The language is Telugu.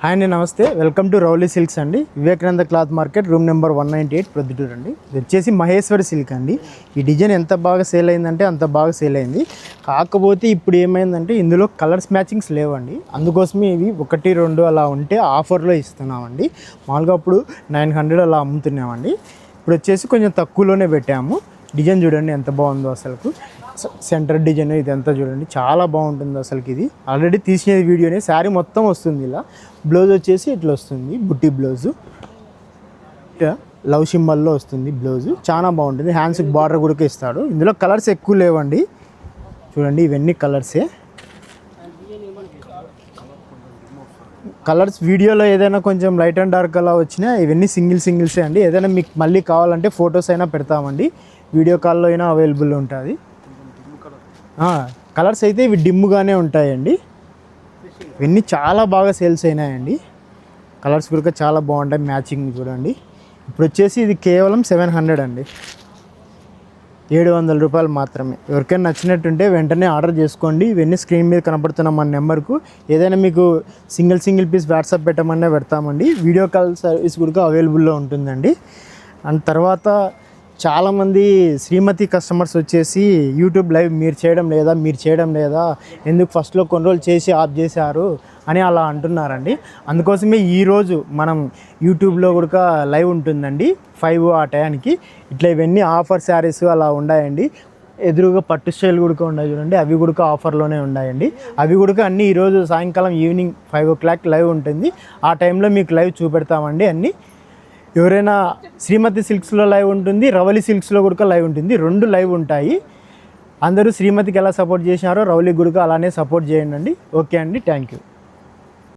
హాయ్ అండి, నమస్తే. వెల్కమ్ టు రౌలీ సిల్క్స్ అండి. Vivekananda cloth market, room number 198, Proddatur అండి. ఇది వచ్చేసి మహేశ్వరి సిల్క్ అండి. ఈ డిజైన్ ఎంత బాగా సేల్ అయిందంటే అంత బాగా సేల్ అయింది. కాకపోతే ఇప్పుడు ఏమైందంటే ఇందులో కలర్స్ మ్యాచింగ్స్ లేవండి. అందుకోసమే ఇవి 1, 2 అలా ఉంటే ఆఫర్లో ఇస్తున్నామండి. మామూలుగా అప్పుడు 900 అలా అమ్ముతున్నామండి. ఇప్పుడు వచ్చేసి కొంచెం తక్కువలోనే పెట్టాము. డిజైన్ చూడండి ఎంత బాగుందో అసలు. సెంటర్ డిజైన్ ఇదంతా చూడండి, చాలా బాగుంటుంది అసలుకి. ఇది ఆల్రెడీ తీసిన వీడియోనే. శారీ మొత్తం వస్తుంది ఇలా. బ్లౌజ్ వచ్చేసి ఇట్లా వస్తుంది, బుట్టి బ్లౌజు, లవ్ సింబల్లో వస్తుంది బ్లౌజు. చాలా బాగుంటుంది. హ్యాండ్స్కి బార్డర్ కూడా ఇస్తాడు. ఇందులో కలర్స్ ఎక్కువ లేవండి, చూడండి ఇవన్నీ కలర్సే. కలర్స్ వీడియోలో ఏదైనా కొంచెం లైట్ అండ్ డార్క్ అలా వచ్చినా ఇవన్నీ సింగిల్సే అండి. ఏదైనా మీకు మళ్ళీ కావాలంటే ఫొటోస్ అయినా పెడతామండి, వీడియో కాల్లో అయినా అవైలబుల్ ఉంటుంది. కలర్స్ అయితే ఇవి డిమ్గానే ఉంటాయండి. ఇవన్నీ చాలా బాగా సేల్స్ అయినాయండి. కలర్స్ కూడా చాలా బాగుంటాయి, మ్యాచింగ్ చూడండి. ఇప్పుడు వచ్చేసి ఇది కేవలం 700 అండి, 700 రూపాయలు మాత్రమే. ఎవరికైనా నచ్చినట్టుంటే వెంటనే ఆర్డర్ చేసుకోండి. ఇవన్నీ స్క్రీన్ మీద కనపడుతున్న మన నెంబర్కు ఏదైనా మీకు సింగిల్ పీస్ వాట్సాప్ పెట్టమన్నా పెడతామండి. వీడియో కాల్ సర్వీస్ కూడా అవైలబుల్లో ఉంటుందండి. అండ్ తర్వాత చాలామంది శ్రీమతి కస్టమర్స్ వచ్చేసి యూట్యూబ్ లైవ్ మీరు చేయడం లేదా ఎందుకు ఫస్ట్లో కొన్ని రోజులు చేసి ఆఫ్ చేశారు అని అలా అంటున్నారండి. అందుకోసమే ఈరోజు మనం యూట్యూబ్లో కూడా లైవ్ ఉంటుందండి 5 ఆ టయానికి. ఇట్లా ఇవన్నీ ఆఫర్ శారీస్ అలా ఉన్నాయండి. ఎదురుగా పట్టు స్టైల్ కూడా ఉన్నాయి చూడండి, అవి కూడా ఆఫర్లోనే ఉన్నాయండి. అవి కూడా అన్నీ ఈరోజు సాయంకాలం ఈవినింగ్ 5 o'clock లైవ్ ఉంటుంది. ఆ టైంలో మీకు లైవ్ చూపెడతామండి అన్నీ. ఎవరైనా శ్రీమతి సిల్క్స్లో లైవ్ ఉంటుంది, రవలి సిల్క్స్లో కూడా లైవ్ ఉంటుంది. 2 లైవ్ ఉంటాయి. అందరూ శ్రీమతికి ఎలా సపోర్ట్ చేసినారో రవలి కూడా అలానే సపోర్ట్ చేయండి. ఓకే అండి, థ్యాంక్ యూ.